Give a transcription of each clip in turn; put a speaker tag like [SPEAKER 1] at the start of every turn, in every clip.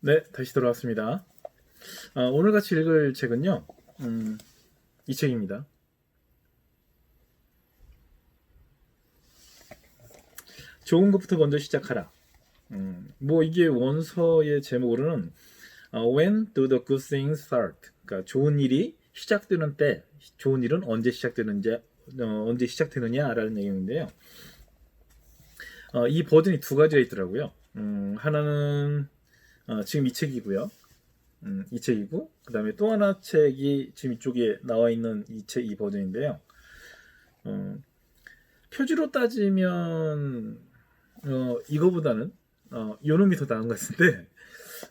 [SPEAKER 1] 네, 다시 돌아왔습니다. 오늘 같이 읽을 책은요, 이 책입니다. 좋은 것부터 먼저 시작하라. 뭐 이게 원서의 제목으로는 When do the good things start? 그러니까 좋은 일이 시작되는 때, 좋은 일은 언제 시작되는지, 언제 시작되느냐라는 내용인데요. 이 버전이 두 가지가 있더라고요. 하나는 지금 이 책이고요. 이 책이고, 그 다음에 또 하나 책이 지금 이쪽에 나와 있는 이 버전인데요. 어, 표지로 따지면 이거보다는 요 놈이 더 나은 것 같은데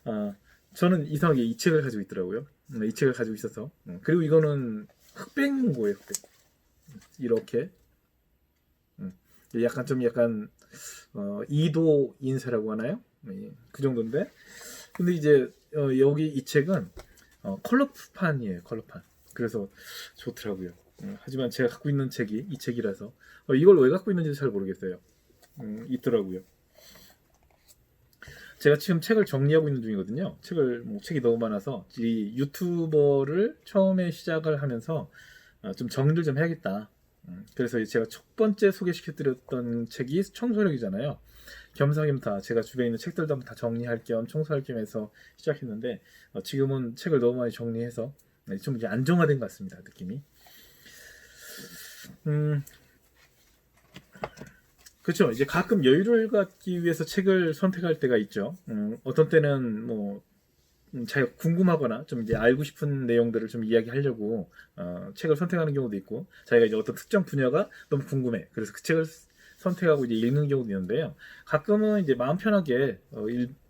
[SPEAKER 1] 어, 저는 이상하게 이 책을 가지고 있더라고요. 이 책을 가지고 있어서 그리고 이거는 흑백 문고예요. 흑백. 이렇게 약간 2도 인쇄라고 하나요? 그 정도인데 근데 이제 여기 이 책은 컬러판이에요. 컬러판. 그래서 좋더라고요. 하지만 제가 갖고 있는 책이 이 책이라서 이걸 왜 갖고 있는지 잘 모르겠어요. 있더라고요. 제가 지금 책을 정리하고 있는 중이거든요. 책이 너무 많아서 이 유튜버를 처음에 시작을 하면서 좀 정리를 좀 해야겠다. 그래서 제가 첫 번째 소개시켜드렸던 책이 청소력이잖아요. 겸사겸사 제가 주변에 있는 책들도 한번 다 정리할 겸 청소할 겸 해서 시작했는데 지금은 책을 너무 많이 정리해서 좀 이제 안정화된 것 같습니다. 느낌이. 음, 그렇죠. 이제 가끔 여유를 갖기 위해서 책을 선택할 때가 있죠. 어떤 때는 뭐 자기가 궁금하거나 좀 이제 알고 싶은 내용들을 좀 이야기하려고 책을 선택하는 경우도 있고, 자기가 이제 어떤 특정 분야가 너무 궁금해. 그래서 그 책을 선택하고 이제 읽는 경우도 있는데요. 가끔은 이제 마음 편하게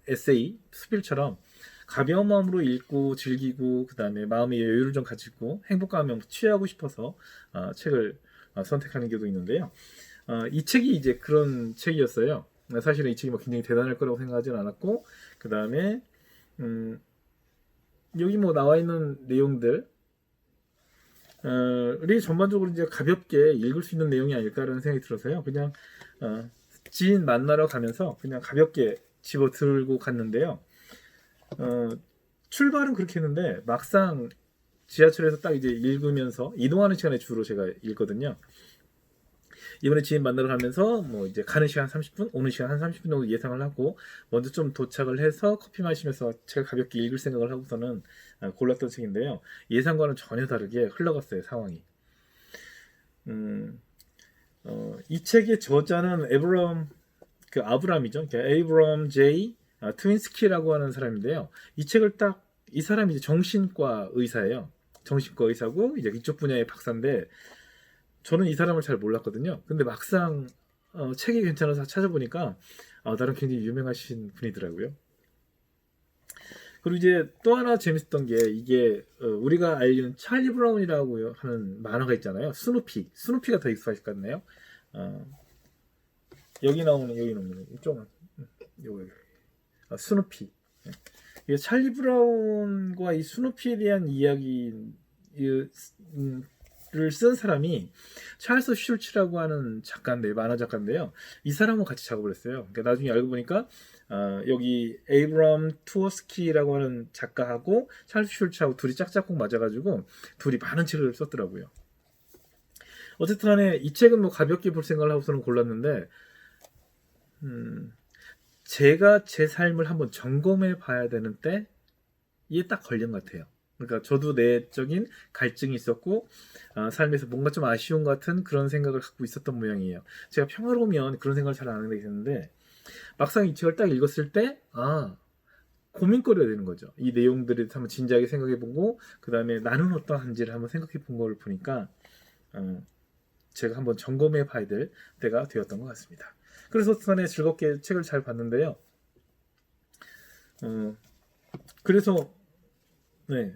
[SPEAKER 1] 에세이, 수필처럼 가벼운 마음으로 읽고 즐기고 그 다음에 마음의 여유를 좀 가지고 행복감을 취하고 싶어서 책을 선택하는 경우도 있는데요. 이 책이 이제 그런 책이었어요. 사실은 이 책이 뭐 굉장히 대단할 거라고 생각하지는 않았고, 그 다음에 여기 뭐 나와 있는 내용들 이 전반적으로 이제 가볍게 읽을 수 있는 내용이 아닐까라는 생각이 들어서요. 그냥 지인 만나러 가면서 그냥 가볍게 집어 들고 갔는데요. 어, 출발은 그렇게 했는데 막상 지하철에서 딱 이제 읽으면서 이동하는 시간에 주로 제가 읽거든요. 이번에 지인 만나러 가면서 뭐 이제 가는 시간 30분, 오는 시간 한 30분 정도 예상을 하고 먼저 좀 도착을 해서 커피 마시면서 제가 가볍게 읽을 생각을 하고서는 골랐던 책인데요. 예상과는 전혀 다르게 흘러갔어요, 상황이. 음, 이 책의 저자는 아브람이죠. 그러니까 에이브럼 제이 트윈스키라고 하는 사람인데요. 이 책을 딱 이 사람이 이제 정신과 의사예요. 정신과 의사고 이제 이쪽 분야의 박사인데 저는 이 사람을 잘 몰랐거든요. 근데 막상 책이 괜찮아서 찾아보니까 나름 굉장히 유명하신 분이더라고요. 그리고 이제 또 하나 재밌었던 게 이게 우리가 알는 찰리 브라운이라고 하는 만화가 있잖아요. 스누피가 더 익숙하실 것 같네요. 어, 여기 나오는 이쪽 요거 스누피. 이게 찰리 브라운과 이 스누피에 대한 이야기 를쓴 사람이 찰스 슐츠라고 하는 작가인데 만화 작가인데요. 이 사람은 같이 작업을 했어요. 그러니까 나중에 알고 보니까 여기 에이브럼 투어스키라고 하는 작가하고 찰스 슐츠하고 둘이 짝짝꿍 맞아가지고 둘이 많은 책을 썼더라고요. 어쨌든 간에 이 책은 뭐 가볍게 볼 생각을 하고서는 골랐는데 제가 제 삶을 한번 점검해 봐야 되는 때 이게 딱 걸린 것 같아요. 그러니까 저도 내적인 갈증이 있었고 삶에서 뭔가 좀 아쉬운 것 같은 그런 생각을 갖고 있었던 모양이에요. 제가 평화로우면 그런 생각을 잘 안 하게 되는데 막상 이 책을 딱 읽었을 때 고민거리가 되는 거죠. 이 내용들을 한번 진지하게 생각해보고 그 다음에 나는 어떠한지를 한번 생각해본 걸 보니까 제가 한번 점검해 봐야 될 때가 되었던 것 같습니다. 그래서 전에 즐겁게 책을 잘 봤는데요. 그래서 네.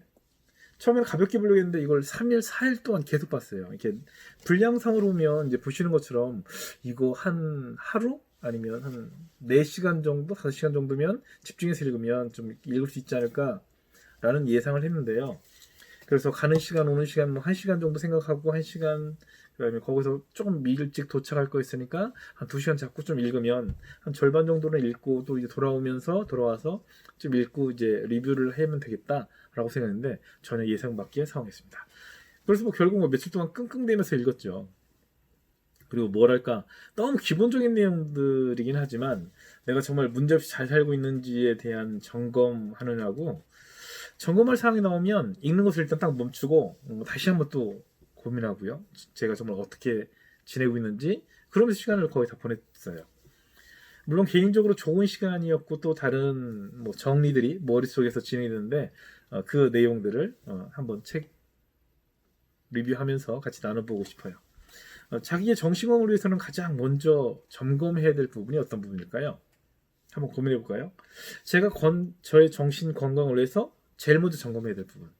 [SPEAKER 1] 처음에는 가볍게 보려고 했는데 이걸 3일, 4일 동안 계속 봤어요. 이렇게 분량상으로 보면 이제 보시는 것처럼 이거 한 하루 아니면 한 4시간 정도, 5시간 정도면 집중해서 읽으면 좀 읽을 수 있지 않을까라는 예상을 했는데요. 그래서 가는 시간, 오는 시간 뭐 1시간 정도 생각하고 1시간 그다음에 거기서 조금 일찍 도착할 거 있으니까 한 2시간 잡고 좀 읽으면 한 절반 정도는 읽고 또 이제 돌아와서 좀 읽고 이제 리뷰를 하면 되겠다라고 생각했는데 전혀 예상 밖의 상황이었습니다. 그래서 뭐 결국 뭐 며칠 동안 끙끙대면서 읽었죠. 그리고 뭐랄까 너무 기본적인 내용들이긴 하지만 내가 정말 문제없이 잘 살고 있는지에 대한 점검하느냐고 점검할 사항이 나오면 읽는 것을 일단 딱 멈추고 다시 한번 또 고민하고요. 제가 정말 어떻게 지내고 있는지 그러면서 시간을 거의 다 보냈어요. 물론 개인적으로 좋은 시간이었고 또 다른 뭐 정리들이 머릿속에서 진행되는데 그 내용들을 한번 책 리뷰하면서 같이 나눠보고 싶어요. 자기의 정신건강을 위해서는 가장 먼저 점검해야 될 부분이 어떤 부분일까요? 한번 고민해 볼까요? 제가 저의 정신 건강을 위해서 제일 먼저 점검해야 될 부분.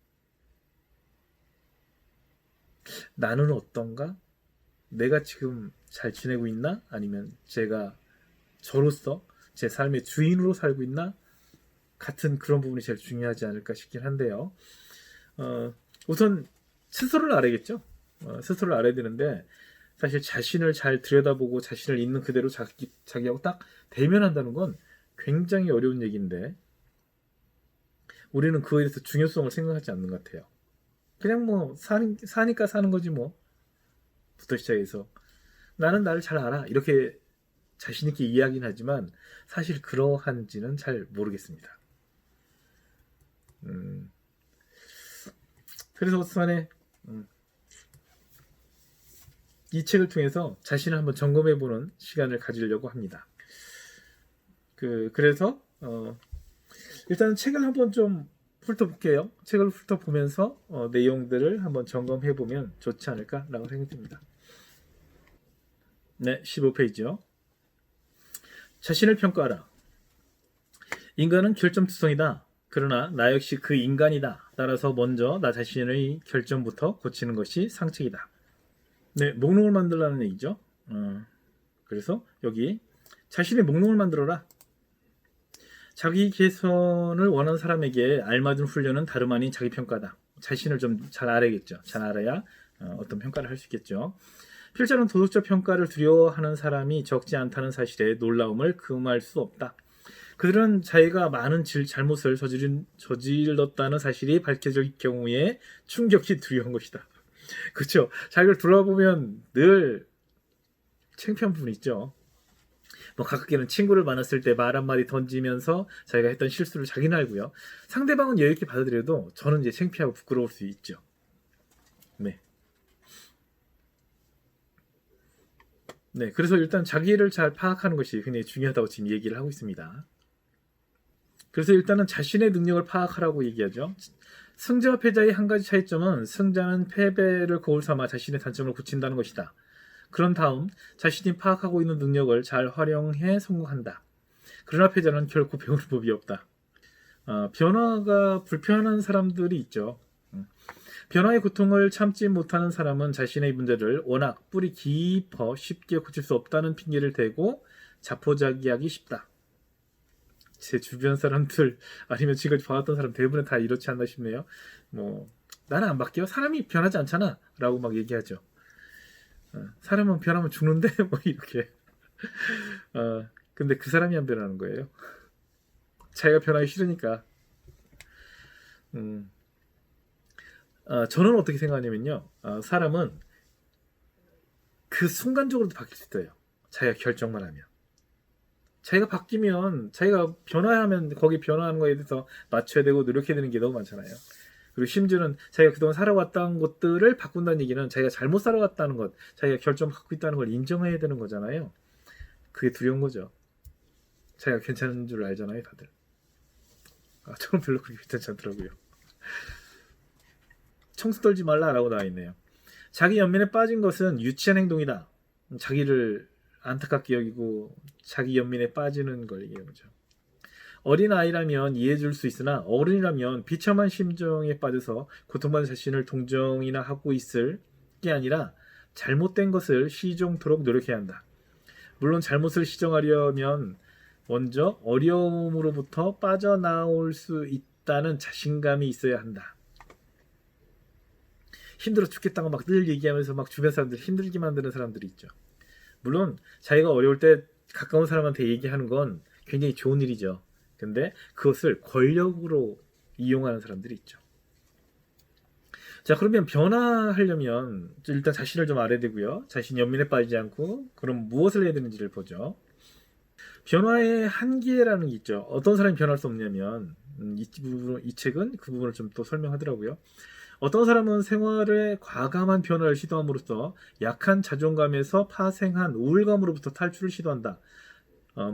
[SPEAKER 1] 나는 어떤가? 내가 지금 잘 지내고 있나? 아니면 제가 저로서 제 삶의 주인으로 살고 있나? 같은 그런 부분이 제일 중요하지 않을까 싶긴 한데요. 우선 스스로를 알아야겠죠. 스스로를 알아야 되는데 사실 자신을 잘 들여다보고 자신을 있는 그대로 자기하고 딱 대면한다는 건 굉장히 어려운 얘기인데 우리는 그에 대해서 중요성을 생각하지 않는 것 같아요. 그냥 뭐 사니까 사는 거지 뭐 부터 시작해서 나는 나를 잘 알아 이렇게 자신 있게 이야기는 하지만 사실 그러한지는 잘 모르겠습니다. 그래서 어떻게 이 책을 통해서 자신을 한번 점검해보는 시간을 가지려고 합니다. 그래서 일단 책을 한번 좀 훑어볼게요. 책을 훑어보면서 내용들을 한번 점검해보면 좋지 않을까라고 생각됩니다. 네, 15페이지요. 자신을 평가하라. 인간은 결점투성이다. 그러나 나 역시 그 인간이다. 따라서 먼저 나 자신의 결점부터 고치는 것이 상책이다. 네, 목록을 만들라는 얘기죠. 그래서 여기 자신의 목록을 만들어라. 자기 개선을 원하는 사람에게 알맞은 훈련은 다름 아닌 자기 평가다. 자신을 좀 잘 알아야겠죠. 잘 알아야 어떤 평가를 할 수 있겠죠. 필자는 도덕적 평가를 두려워하는 사람이 적지 않다는 사실에 놀라움을 금할 수 없다. 그들은 자기가 많은 잘못을 저질렀다는 사실이 밝혀질 경우에 충격이 두려운 것이다. 그렇죠. 자기를 돌아보면 늘 창피한 부분이 있죠. 뭐 가깝게는 친구를 만났을 때 말 한마디 던지면서 자기가 했던 실수를 자기는 알고요. 상대방은 여유있게 받아들여도 저는 이제 창피하고 부끄러울 수 있죠. 네. 네. 그래서 일단 자기를 잘 파악하는 것이 굉장히 중요하다고 지금 얘기를 하고 있습니다. 그래서 일단은 자신의 능력을 파악하라고 얘기하죠. 승자와 패자의 한 가지 차이점은 승자는 패배를 거울 삼아 자신의 단점을 고친다는 것이다. 그런 다음 자신이 파악하고 있는 능력을 잘 활용해 성공한다. 그러나 패자는 결코 배울 법이 없다. 변화가 불편한 사람들이 있죠. 변화의 고통을 참지 못하는 사람은 자신의 문제를 워낙 뿌리 깊어 쉽게 고칠 수 없다는 핑계를 대고 자포자기하기 쉽다. 제 주변 사람들 아니면 지금까지 봐왔던 사람 대부분 다 이렇지 않나 싶네요. 뭐 나는 안 바뀌어? 사람이 변하지 않잖아 라고 막 얘기하죠. 사람은 변하면 죽는데 뭐 이렇게 근데 그 사람이 안 변하는 거예요. 자기가 변하기 싫으니까. 저는 어떻게 생각하냐면요. 사람은 그 순간적으로도 바뀔 수 있어요. 자기가 결정만 하면. 자기가 바뀌면 자기가 변화하면 거기 변화하는 거에 대해서 맞춰야 되고 노력해야 되는 게 너무 많잖아요. 그리고 심지어는 자기가 그동안 살아왔던 것들을 바꾼다는 얘기는 자기가 잘못 살아왔다는 것, 자기가 결정을 갖고 있다는 걸 인정해야 되는 거잖아요. 그게 두려운 거죠. 자기가 괜찮은 줄 알잖아요, 다들. 저는 별로 그렇게 괜찮지 않더라고요. 청수 떨지 말라라고 나와 있네요. 자기 연민에 빠진 것은 유치한 행동이다. 자기를 안타깝게 여기고 자기 연민에 빠지는 걸 얘기하는 거죠. 어린 아이라면 이해해줄 수 있으나 어른이라면 비참한 심정에 빠져서 고통받는 자신을 동정이나 하고 있을 게 아니라 잘못된 것을 시정토록 노력해야 한다. 물론 잘못을 시정하려면 먼저 어려움으로부터 빠져나올 수 있다는 자신감이 있어야 한다. 힘들어 죽겠다고 막 늘 얘기하면서 막 주변 사람들 힘들게 만드는 사람들이 있죠. 물론 자기가 어려울 때 가까운 사람한테 얘기하는 건 굉장히 좋은 일이죠. 근데 그것을 권력으로 이용하는 사람들이 있죠. 자, 그러면 변화하려면 일단 자신을 좀 알아야 되고요. 자신이 연민에 빠지지 않고 그럼 무엇을 해야 되는지를 보죠. 변화의 한계라는 게 있죠. 어떤 사람이 변할 수 없냐면 이 책은 그 부분을 좀 또 설명하더라고요. 어떤 사람은 생활에 과감한 변화를 시도함으로써 약한 자존감에서 파생한 우울감으로부터 탈출을 시도한다.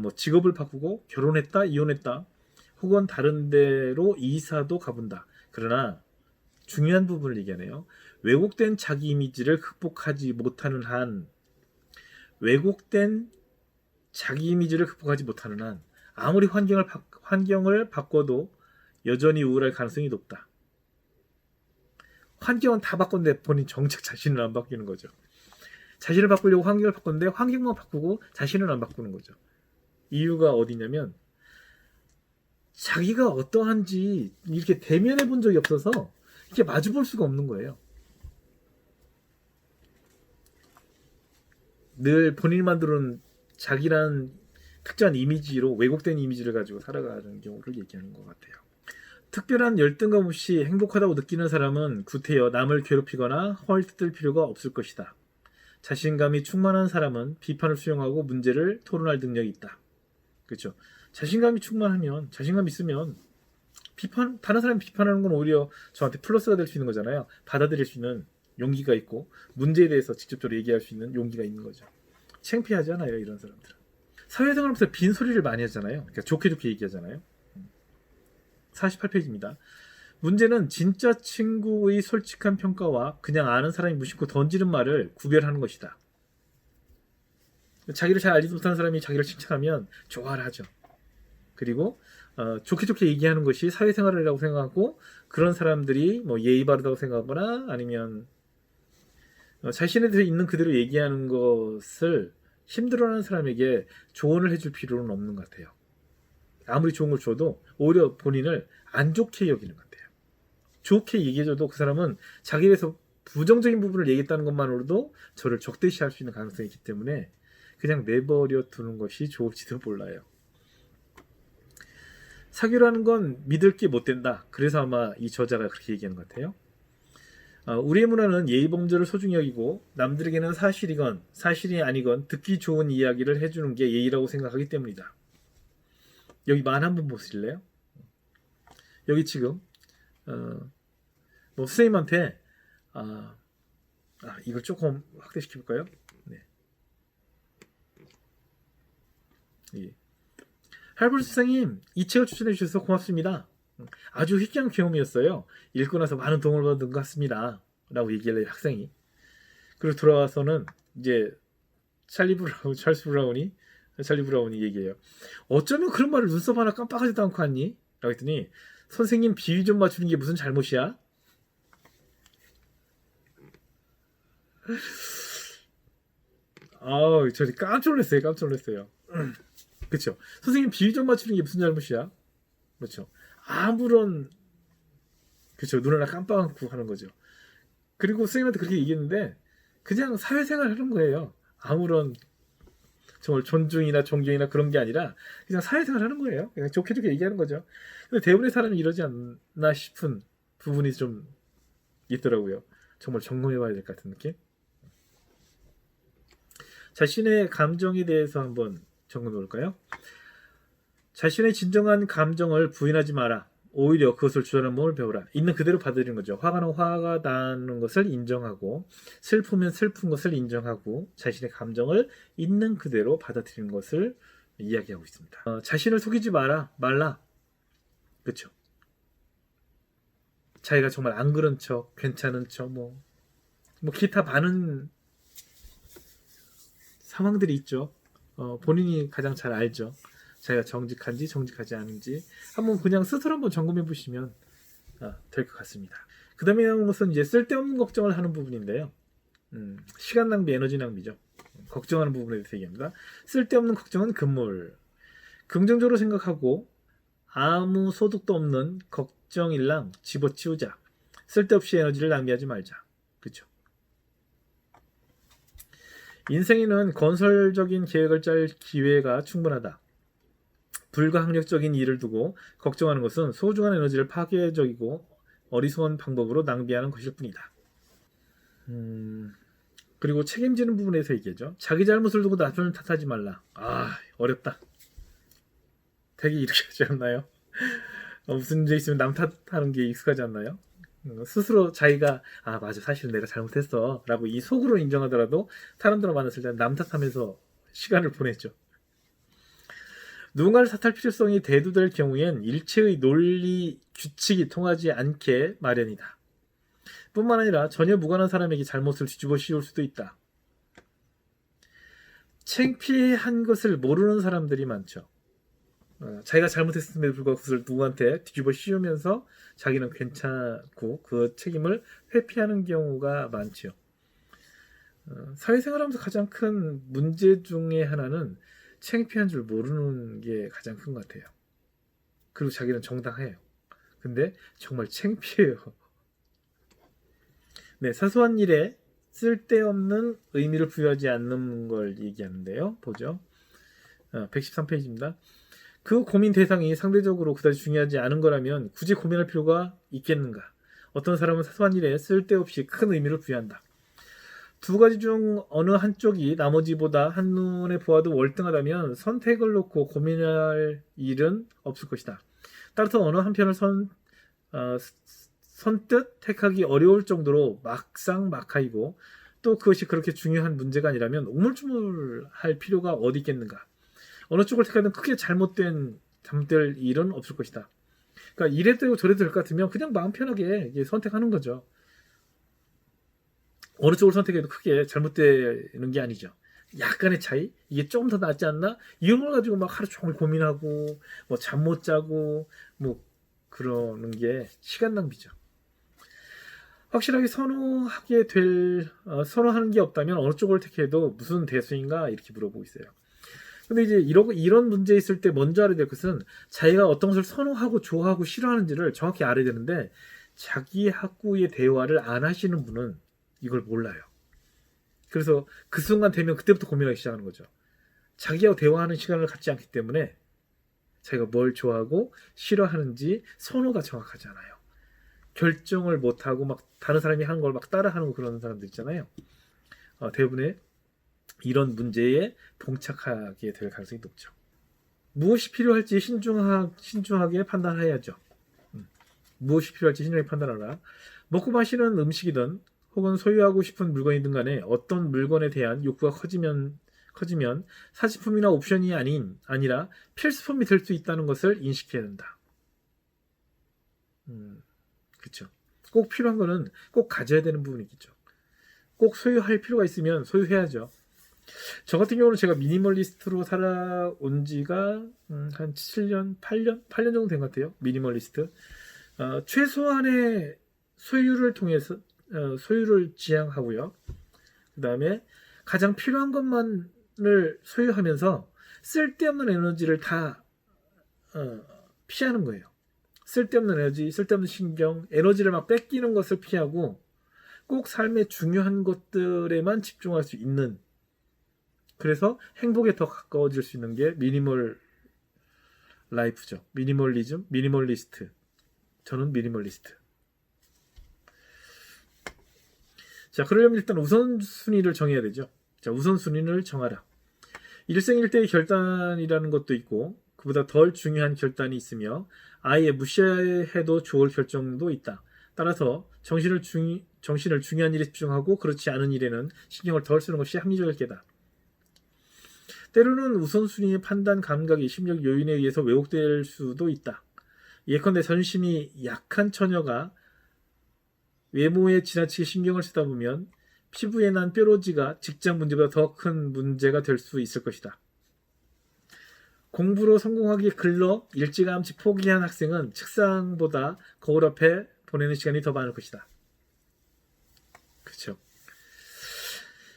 [SPEAKER 1] 뭐 직업을 바꾸고 결혼했다, 이혼했다, 혹은 다른 데로 이사도 가본다. 그러나 중요한 부분을 얘기하네요. 왜곡된 자기 이미지를 극복하지 못하는 한, 왜곡된 자기 이미지를 극복하지 못하는 한 아무리 환경을 바꿔도 여전히 우울할 가능성이 높다. 환경은 다 바꿨는데 본인 정작 자신은 안 바뀌는 거죠. 자신을 바꾸려고 환경을 바꿨는데 환경만 바꾸고 자신은 안 바꾸는 거죠. 이유가 어디냐면 자기가 어떠한지 이렇게 대면해 본 적이 없어서 이렇게 마주 볼 수가 없는 거예요. 늘 본인이 만드는 자기란 특정한 이미지로 왜곡된 이미지를 가지고 살아가는 경우를 얘기하는 것 같아요. 특별한 열등감 없이 행복하다고 느끼는 사람은 구태여 남을 괴롭히거나 헐뜯을 필요가 없을 것이다. 자신감이 충만한 사람은 비판을 수용하고 문제를 토론할 능력이 있다. 그렇죠? 자신감이 충만하면, 자신감 있으면 다른 사람이 비판하는 건 오히려 저한테 플러스가 될 수 있는 거잖아요. 받아들일 수 있는 용기가 있고 문제에 대해서 직접적으로 얘기할 수 있는 용기가 있는 거죠. 창피하지 않아요, 이런 사람들은. 사회생활하면서 빈소리를 많이 하잖아요. 그러니까 좋게 얘기하잖아요. 48페이지입니다. 문제는 진짜 친구의 솔직한 평가와 그냥 아는 사람이 무심코 던지는 말을 구별하는 것이다. 자기를 잘 알지도 못하는 사람이 자기를 칭찬하면 좋아를 하죠. 그리고 좋게 얘기하는 것이 사회생활이라고 생각하고 그런 사람들이 뭐 예의 바르다고 생각하거나 아니면 자신에 대해서 있는 그대로 얘기하는 것을 힘들어하는 사람에게 조언을 해줄 필요는 없는 것 같아요. 아무리 좋은 걸 줘도 오히려 본인을 안 좋게 여기는 것 같아요. 좋게 얘기해줘도 그 사람은 자기에 대해서 부정적인 부분을 얘기했다는 것만으로도 저를 적대시할 수 있는 가능성이 있기 때문에 그냥 내버려 두는 것이 좋을지도 몰라요. 사교라는 건 믿을 게 못 된다. 그래서 아마 이 저자가 그렇게 얘기하는 것 같아요. 우리의 문화는 예의범절을 소중히 여기고 남들에게는 사실이건 사실이 아니건 듣기 좋은 이야기를 해주는 게 예의라고 생각하기 때문이다. 여기 만 한번 보실래요? 여기 지금 뭐 선생님한테 이걸 조금 확대시켜 볼까요? 네. 할버트 선생님, 이 책을 추천해 주셔서 고맙습니다. 아주 희귀한 경험이었어요. 읽고 나서 많은 도움을 받은 것 같습니다. 라고 얘기를 해요, 학생이. 그리고 돌아와서는 이제 찰리 브라운이 얘기해요. 어쩌면 그런 말을 눈썹 하나 깜빡하지도 않고 하니? 라고 했더니 선생님 비위 좀 맞추는 게 무슨 잘못이야? 저리 깜짝 놀랐어요. 그렇죠. 선생님 비위 좀 맞추는 게 무슨 잘못이야? 그렇죠. 아무런 그렇죠. 눈 하나 깜빡 않고 하는 거죠. 그리고 선생님한테 그렇게 얘기했는데 그냥 사회생활 하는 거예요. 아무런 정말 존중이나 존경이나 그런 게 아니라 그냥 사회생활 하는 거예요. 그냥 좋게 얘기하는 거죠. 근데 대부분의 사람이 이러지 않나 싶은 부분이 좀 있더라고요. 정말 점검해봐야 될 것 같은 느낌. 자신의 감정에 대해서 한번 점검해 볼까요? 자신의 진정한 감정을 부인하지 마라. 오히려 그것을 주저하는 몸을 배우라. 있는 그대로 받아들이는 거죠. 화가 나면 화가 나는 것을 인정하고 슬프면 슬픈 것을 인정하고 자신의 감정을 있는 그대로 받아들이는 것을 이야기하고 있습니다. 자신을 속이지 말라. 그렇죠. 자기가 정말 안 그런 척, 괜찮은 척, 뭐 기타 많은 상황들이 있죠. 본인이 가장 잘 알죠. 자기가 정직한지 정직하지 않은지 한번 그냥 스스로 한번 점검해 보시면 될 것 같습니다. 그 다음에 나오는 것은 이제 쓸데없는 걱정을 하는 부분인데요. 시간 낭비, 에너지 낭비죠. 걱정하는 부분에 대해서 얘기합니다. 쓸데없는 걱정은 금물. 긍정적으로 생각하고 아무 소득도 없는 걱정일랑 집어치우자. 쓸데없이 에너지를 낭비하지 말자. 인생에는 건설적인 계획을 짤 기회가 충분하다. 불가항력적인 일을 두고 걱정하는 것은 소중한 에너지를 파괴적이고 어리석은 방법으로 낭비하는 것일 뿐이다. 그리고 책임지는 부분에서 얘기하죠. 자기 잘못을 두고 남을 탓하지 말라. 어렵다. 되게 이렇게 하지 않나요? 무슨 문제 있으면 남 탓하는 게 익숙하지 않나요? 스스로 자기가 맞아 사실 내가 잘못했어 라고 이 속으로 인정하더라도 사람들을 만났을 때 남 탓하면서 시간을 보냈죠. 누군가를 탓할 필요성이 대두될 경우엔 일체의 논리 규칙이 통하지 않게 마련이다. 뿐만 아니라 전혀 무관한 사람에게 잘못을 뒤집어 씌울 수도 있다. 창피한 것을 모르는 사람들이 많죠. 자기가 잘못했음에도 불구하고 그것을 누구한테 뒤집어 씌우면서 자기는 괜찮고 그 책임을 회피하는 경우가 많죠. 사회생활하면서 가장 큰 문제 중에 하나는 창피한 줄 모르는 게 가장 큰 것 같아요. 그리고 자기는 정당해요. 근데 정말 창피해요. 네, 사소한 일에 쓸데없는 의미를 부여하지 않는 걸 얘기하는데요. 보죠. 113페이지입니다. 그 고민 대상이 상대적으로 그다지 중요하지 않은 거라면 굳이 고민할 필요가 있겠는가? 어떤 사람은 사소한 일에 쓸데없이 큰 의미를 부여한다. 두 가지 중 어느 한쪽이 나머지보다 한눈에 보아도 월등하다면 선택을 놓고 고민할 일은 없을 것이다. 따라서 어느 한편을 선뜻 택하기 어려울 정도로 막상막하이고 또 그것이 그렇게 중요한 문제가 아니라면 우물쭈물할 필요가 어디 있겠는가. 어느 쪽을 택하든 크게 잘못될 일은 없을 것이다. 그러니까 이래도 되고 저래도 될 것 같으면 그냥 마음 편하게 선택하는 거죠. 어느 쪽을 선택해도 크게 잘못되는 게 아니죠. 약간의 차이? 이게 조금 더 낫지 않나? 이런 걸 가지고 막 하루 종일 고민하고 뭐 잠 못 자고 뭐 그러는 게 시간 낭비죠. 확실하게 선호하는 게 없다면 어느 쪽을 택해도 무슨 대수인가 이렇게 물어보고 있어요. 근데 이제 이런 문제 있을 때 먼저 알아야 될 것은 자기가 어떤 것을 선호하고 좋아하고 싫어하는지를 정확히 알아야 되는데 자기하고의 대화를 안 하시는 분은 이걸 몰라요. 그래서 그 순간 되면 그때부터 고민하기 시작하는 거죠. 자기하고 대화하는 시간을 갖지 않기 때문에 자기가 뭘 좋아하고 싫어하는지 선호가 정확하지 않아요. 결정을 못하고 막 다른 사람이 하는 걸 막 따라하는 그런 사람들 있잖아요. 대부분의 이런 문제에 봉착하게 될 가능성이 높죠. 무엇이 필요할지 신중하게 판단해야죠. 무엇이 필요할지 신중하게 판단하라. 먹고 마시는 음식이든 혹은 소유하고 싶은 물건이든 간에 어떤 물건에 대한 욕구가 커지면 사치품이나 옵션이 아니라 필수품이 될 수 있다는 것을 인식해야 된다. 그렇죠. 꼭 필요한 거는 꼭 가져야 되는 부분이겠죠. 꼭 소유할 필요가 있으면 소유해야죠. 저 같은 경우는 제가 미니멀리스트로 살아온 지가 한 7년, 8년 정도 된 것 같아요. 미니멀리스트. 최소한의 소유를 통해서 소유를 지향하고요. 그 다음에 가장 필요한 것만을 소유하면서 쓸데없는 에너지를 다 피하는 거예요. 쓸데없는 에너지, 쓸데없는 신경, 에너지를 막 뺏기는 것을 피하고 꼭 삶의 중요한 것들에만 집중할 수 있는, 그래서 행복에 더 가까워질 수 있는 게 미니멀 라이프죠. 미니멀리즘, 미니멀리스트. 저는 미니멀리스트. 자, 그러려면 일단 우선순위를 정해야 되죠. 자, 우선순위를 정하라. 일생일대의 결단이라는 것도 있고 그보다 덜 중요한 결단이 있으며 아예 무시해도 좋을 결정도 있다. 따라서 정신을 중요한 일에 집중하고 그렇지 않은 일에는 신경을 덜 쓰는 것이 합리적일 게다. 때로는 우선순위의 판단 감각이 심리적 요인에 의해서 왜곡될 수도 있다. 예컨대 전심이 약한 처녀가 외모에 지나치게 신경을 쓰다 보면 피부에 난 뾰루지가 직장 문제보다 더 큰 문제가 될 수 있을 것이다. 공부로 성공하기 글러 일찌감치 포기한 학생은 책상보다 거울 앞에 보내는 시간이 더 많을 것이다. 그렇죠.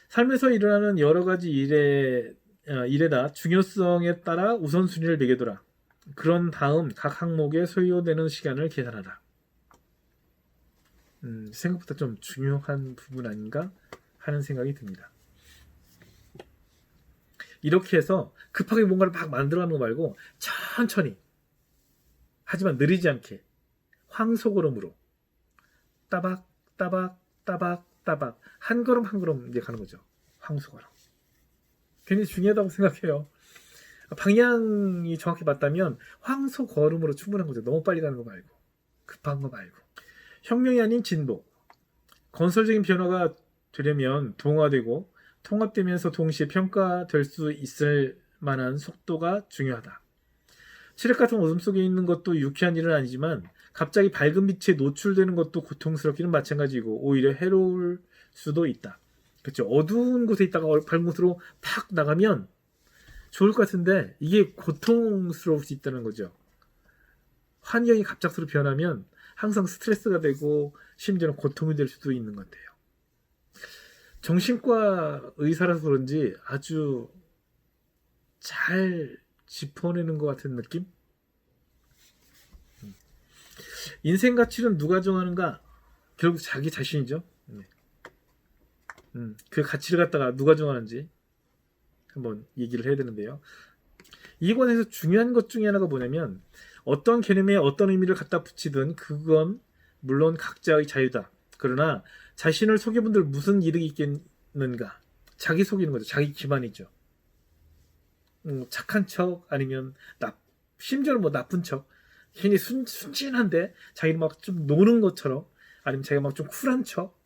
[SPEAKER 1] 삶에서 일어나는 여러 가지 일에다 중요성에 따라 우선순위를 매겨두라. 그런 다음 각 항목에 소요되는 시간을 계산하라. 생각보다 좀 중요한 부분 아닌가 하는 생각이 듭니다. 이렇게 해서 급하게 뭔가를 막 만들어가는 거 말고 천천히, 하지만 느리지 않게 황소걸음으로 따박 따박 따박 따박 한 걸음 한 걸음 이제 가는 거죠. 황소걸음. 굉장히 중요하다고 생각해요. 방향이 정확히 맞다면 황소걸음으로 충분한 거죠. 너무 빨리 가는 거 말고, 급한 거 말고. 혁명이 아닌 진보. 건설적인 변화가 되려면 동화되고 통합되면서 동시에 평가될 수 있을 만한 속도가 중요하다. 칠흑 같은 어둠 속에 있는 것도 유쾌한 일은 아니지만 갑자기 밝은 빛에 노출되는 것도 고통스럽기는 마찬가지고 오히려 해로울 수도 있다. 그렇죠. 어두운 곳에 있다가 밝은 곳으로 팍 나가면 좋을 것 같은데 이게 고통스러울 수 있다는 거죠. 환경이 갑작스럽게 변하면 항상 스트레스가 되고 심지어는 고통이 될 수도 있는 건데요. 정신과 의사라서 그런지 아주 잘 짚어내는 것 같은 느낌? 인생 가치는 누가 정하는가? 결국 자기 자신이죠. 그 가치를 갖다가 누가 정하는지 한번 얘기를 해야 되는데요. 이 관에서 중요한 것 중에 하나가 뭐냐면 어떤 개념에 어떤 의미를 갖다 붙이든 그건 물론 각자의 자유다. 그러나 자신을 속여본들 무슨 이득이 있겠는가? 자기 속이는 거죠. 자기 기만이죠. 착한 척 아니면 심지어는 뭐 나쁜 척, 괜히 순진한데 자기는 막 좀 노는 것처럼, 아니면 자기가 막 좀 쿨한 척,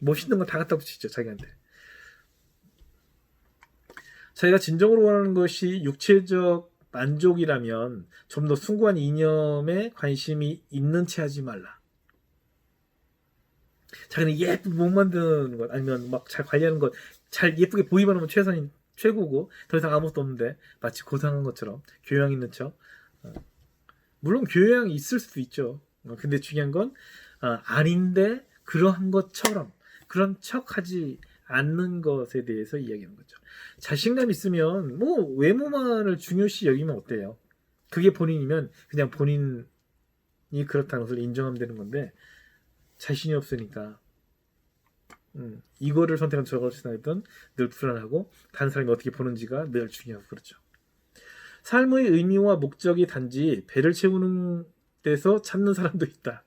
[SPEAKER 1] 멋있는 거 다 갖다 붙이죠. 자기한테. 자기가 진정으로 원하는 것이 육체적 만족이라면 좀 더 숭고한 이념에 관심이 있는 채 하지 말라. 자기는 예쁘게 못 만드는 것, 아니면 막 잘 관리하는 것, 잘 예쁘게 보이만 하면 최고고 더 이상 아무것도 없는데 마치 고상한 것처럼 교양 있는 척. 물론 교양이 있을 수도 있죠. 근데 중요한 건 아닌데 그러한 것처럼 그런 척하지 않는 것에 대해서 이야기하는 거죠. 자신감 있으면 뭐 외모만을 중요시 여기면 어때요? 그게 본인이면 그냥 본인이 그렇다는 것을 인정하면 되는 건데 자신이 없으니까 이거를 선택한 저걸 선택했던 늘 불안하고 다른 사람이 어떻게 보는지가 늘 중요하고 그렇죠. 삶의 의미와 목적이 단지 배를 채우는 데서 찾는 사람도 있다.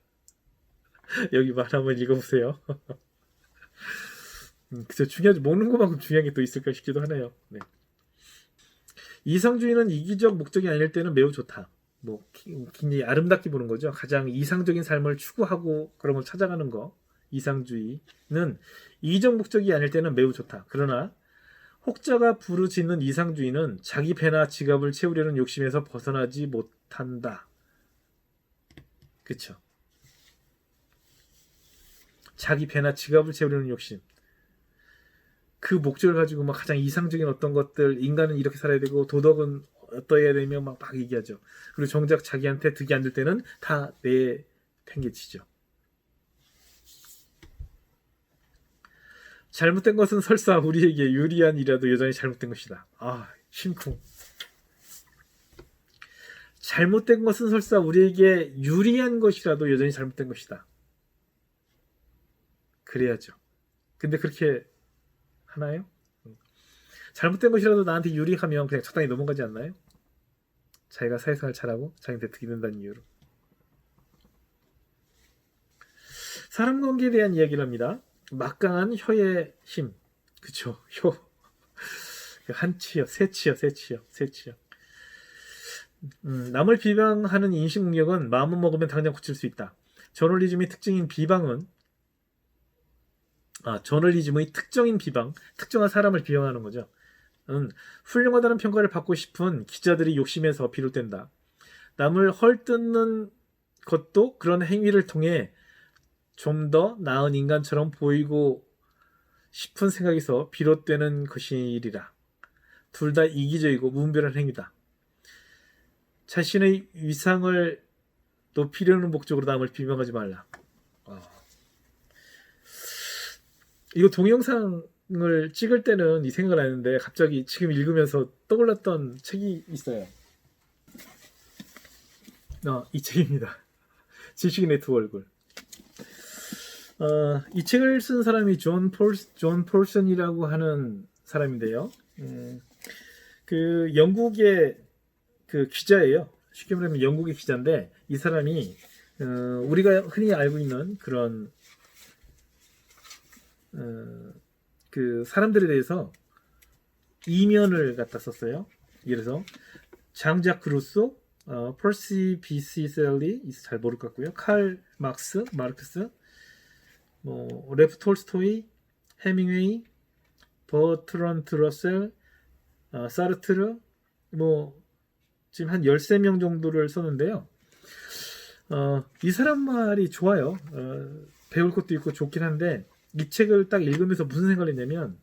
[SPEAKER 1] 여기 말 한번 읽어보세요. 그쵸, 중요하지. 먹는 것만큼 중요한 게 또 있을까 싶기도 하네요. 네. 이상주의는 이기적 목적이 아닐 때는 매우 좋다. 뭐 굉장히 아름답게 보는 거죠. 가장 이상적인 삶을 추구하고 그런 걸 찾아가는 거. 이상주의는 이기적 목적이 아닐 때는 매우 좋다. 그러나 혹자가 부르짖는 이상주의는 자기 배나 지갑을 채우려는 욕심에서 벗어나지 못한다. 그쵸? 자기 배나 지갑을 채우려는 욕심. 그 목적을 가지고 막 가장 이상적인 어떤 것들, 인간은 이렇게 살아야 되고 도덕은 어떠해야 되며 막 얘기하죠. 그리고 정작 자기한테 득이 안 될 때는 다 내팽개치죠. 잘못된 것은 설사 우리에게 유리한 일이라도 여전히 잘못된 것이다. 심쿵. 잘못된 것은 설사 우리에게 유리한 것이라도 여전히 잘못된 것이다. 그래야죠. 근데 그렇게 하나요? 잘못된 것이라도 나한테 유리하면 그냥 적당히 넘어가지 않나요? 자기가 사회생활 잘하고 자기한테 득이 된다는 이유로. 사람 관계에 대한 이야기를 합니다. 막강한 혀의 힘. 그쵸? 혀. 한치요, 세치요. 남을 비방하는 인식 능력은 마음을 먹으면 당장 고칠 수 있다. 저널리즘의 특징인 비방은 저널리즘의 특정인 비방, 특정한 사람을 비방하는 거죠. 훌륭하다는 평가를 받고 싶은 기자들이 욕심에서 비롯된다. 남을 헐뜯는 것도 그런 행위를 통해 좀 더 나은 인간처럼 보이고 싶은 생각에서 비롯되는 것이리라. 둘 다 이기적이고 무분별한 행위다. 자신의 위상을 높이려는 목적으로 남을 비방하지 말라. 이거 동영상을 찍을 때는 이 생각을 안 했는데 갑자기 지금 읽으면서 떠올랐던 책이 있어요. 이 책입니다. 지식인 네트워크. 이 책을 쓴 사람이 존 폴슨이라고 하는 사람인데요. 그 영국의 그 기자예요. 쉽게 말하면 영국의 기자인데 이 사람이 우리가 흔히 알고 있는 그런 그 사람들에 대해서 이면을 갖다 썼어요. 예를 들어서 장자크 루소, 퍼시 비시 셀리 잘 모를 것 같고요. 칼 마르크스, 뭐 레프 톨스토이, 해밍웨이, 버트런트 러셀, 사르트르, 뭐 지금 한 13명 정도를 썼는데요. 이 사람 말이 좋아요. 배울 것도 있고 좋긴 한데 이 책을 딱 읽으면서 무슨 생각을 했냐면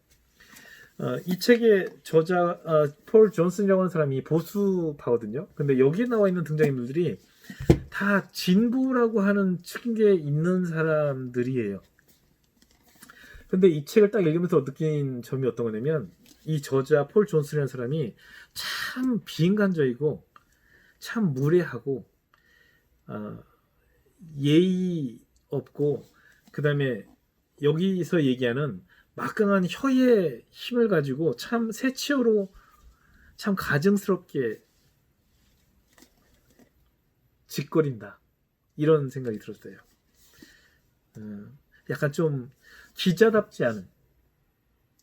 [SPEAKER 1] 이 책의 저자 폴 존슨이라고 하는 사람이 보수파거든요. 근데 여기에 나와 있는 등장인물들이 다 진보라고 하는 측에 있는 사람들이에요. 근데 이 책을 딱 읽으면서 느낀 점이 어떤 거냐면 이 저자 폴 존슨이라는 사람이 참 비인간적이고 참 무례하고 예의 없고 그 다음에 여기서 얘기하는 막강한 혀의 힘을 가지고 참 새치어로 참 가증스럽게 짓거린다 이런 생각이 들었어요. 약간 좀 기자답지 않은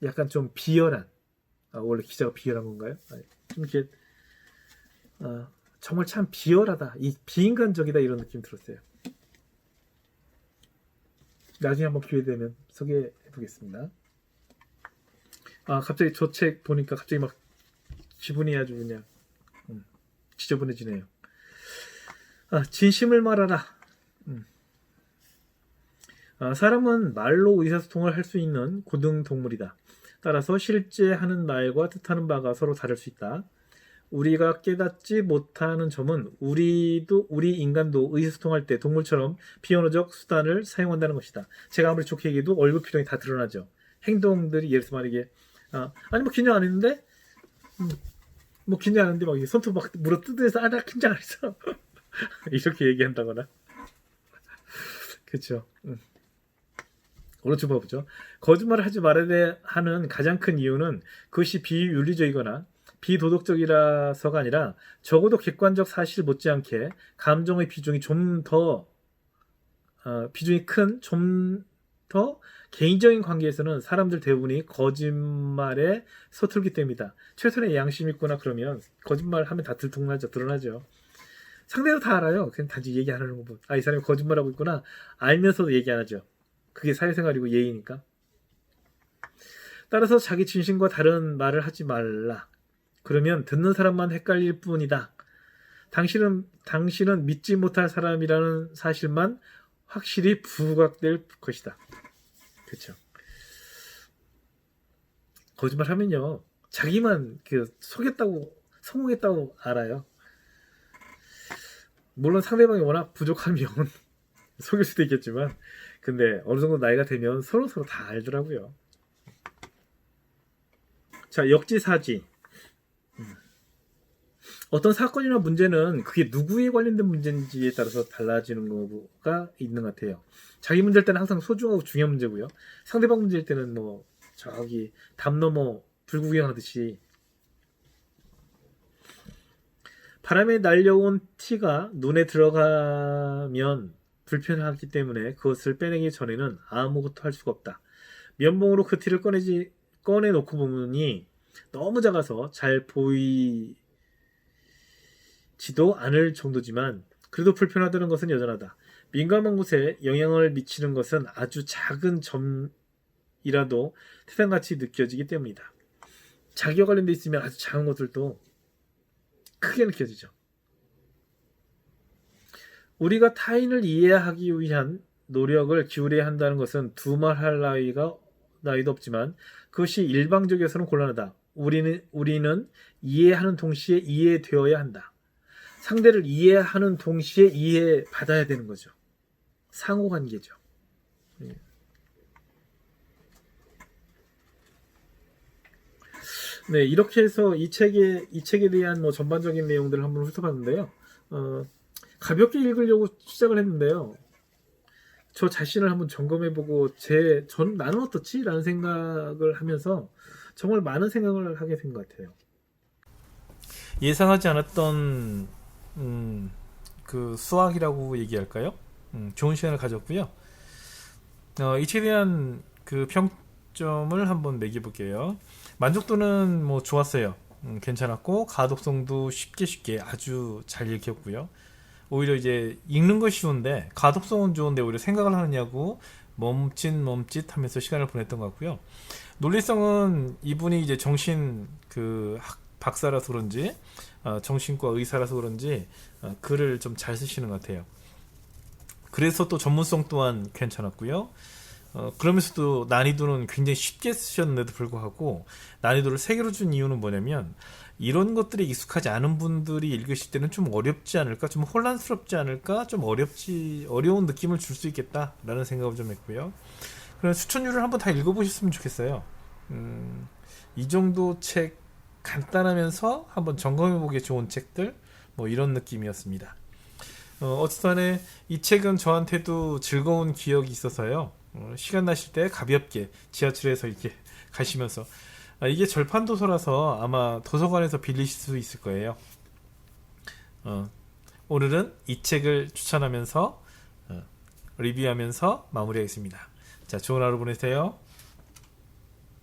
[SPEAKER 1] 약간 좀 비열한 원래 기자가 비열한 건가요? 좀 이렇게 정말 참 비열하다 이 비인간적이다 이런 느낌 들었어요. 나중에 한번 기회 되면 소개해 보겠습니다. 갑자기 저 책 보니까 갑자기 막 기분이 아주 그냥 지저분해지네요. 진심을 말하라. 사람은 말로 의사소통을 할 수 있는 고등동물이다. 따라서 실제 하는 말과 뜻하는 바가 서로 다를 수 있다. 우리가 깨닫지 못하는 점은 우리 인간도 의사소통할 때 동물처럼 비언어적 수단을 사용한다는 것이다. 제가 아무리 좋게 얘기해도 얼굴 표정이 다 드러나죠. 행동들이 예를 들어서 만약에 아니 뭐 긴장 안 했는데 뭐 긴장 안 했는데 막 손톱 막 물어 뜯어서 나 긴장 안 했어 이렇게 얘기한다거나 그렇죠. 오른쪽 봐보죠. 거짓말을 하지 말아야 하는 가장 큰 이유는 그것이 비윤리적이거나 비도덕적이라서가 아니라 적어도 객관적 사실 못지않게 감정의 비중이 좀 더 비중이 큰 좀 더 개인적인 관계에서는 사람들 대부분이 거짓말에 서툴기 때문이다. 최선의 양심 있거나 그러면 거짓말하면 다 드러나죠. 상대도 다 알아요. 그냥 단지 얘기 안 하는 거 보면 이 사람이 거짓말하고 있구나 알면서도 얘기 안 하죠. 그게 사회생활이고 예의니까. 따라서 자기 진심과 다른 말을 하지 말라. 그러면 듣는 사람만 헷갈릴 뿐이다. 당신은 믿지 못할 사람이라는 사실만 확실히 부각될 것이다. 그렇죠. 거짓말하면요, 자기만 속였다고 성공했다고 알아요. 물론 상대방이 워낙 부족하면 속일 수도 있겠지만, 근데 어느 정도 나이가 되면 서로 다 알더라고요. 자, 역지사지. 어떤 사건이나 문제는 그게 누구에 관련된 문제인지에 따라서 달라지는 거가 있는 것 같아요. 자기 문제일 때는 항상 소중하고 중요한 문제고요. 상대방 문제일 때는 뭐 저기 담 넘어 불구경하듯이 바람에 날려온 티가 눈에 들어가면 불편하기 때문에 그것을 빼내기 전에는 아무것도 할 수가 없다. 면봉으로 그 티를 꺼내놓고 보니 너무 작아서 잘 보이지도 않을 정도지만 그래도 불편하다는 것은 여전하다. 민감한 곳에 영향을 미치는 것은 아주 작은 점이라도 태산같이 느껴지기 때문이다. 자기와 관련돼 있으면 아주 작은 것들도 크게 느껴지죠. 우리가 타인을 이해하기 위한 노력을 기울여야 한다는 것은 두말할 나이도 없지만 그것이 일방적이어서는 곤란하다. 우리는 이해하는 동시에 이해되어야 한다. 상대를 이해하는 동시에 이해받아야 되는 거죠. 상호관계죠. 네, 이렇게 해서 이 책에 대한 뭐 전반적인 내용들을 한번 훑어봤는데요. 가볍게 읽으려고 시작을 했는데요. 저 자신을 한번 점검해보고 나는 어떻지? 라는 생각을 하면서 정말 많은 생각을 하게 된 것 같아요. 예상하지 않았던 그 수학이라고 얘기할까요? 좋은 시간을 가졌고요. 이 책에 대한 그 평점을 한번 매겨볼게요. 만족도는 뭐 좋았어요. 괜찮았고 가독성도 쉽게 아주 잘 읽혔고요. 오히려 이제 읽는 건 쉬운데 가독성은 좋은데 오히려 생각을 하느냐고 멈칫 하면서 시간을 보냈던 것 같고요. 논리성은 이분이 이제 정신 그 박사라서 그런지 정신과 의사라서 그런지 글을 좀 잘 쓰시는 것 같아요. 그래서 또 전문성 또한 괜찮았고요. 그러면서도 난이도는 굉장히 쉽게 쓰셨는데도 불구하고 난이도를 3개로 준 이유는 뭐냐면 이런 것들에 익숙하지 않은 분들이 읽으실 때는 좀 어렵지 않을까, 좀 혼란스럽지 않을까, 좀 어려운 느낌을 줄 수 있겠다라는 생각을 좀 했고요. 그래서 추천류를 한번 다 읽어보셨으면 좋겠어요. 이 정도 책 간단하면서 한번 점검해보기 좋은 책들 뭐 이런 느낌이었습니다. 어쨌든 이 책은 저한테도 즐거운 기억이 있어서요. 시간 나실 때 가볍게 지하철에서 이렇게 가시면서 이게 절판 도서라서 아마 도서관에서 빌리실 수 있을 거예요. 오늘은 이 책을 추천하면서 리뷰하면서 마무리하겠습니다. 자, 좋은 하루 보내세요.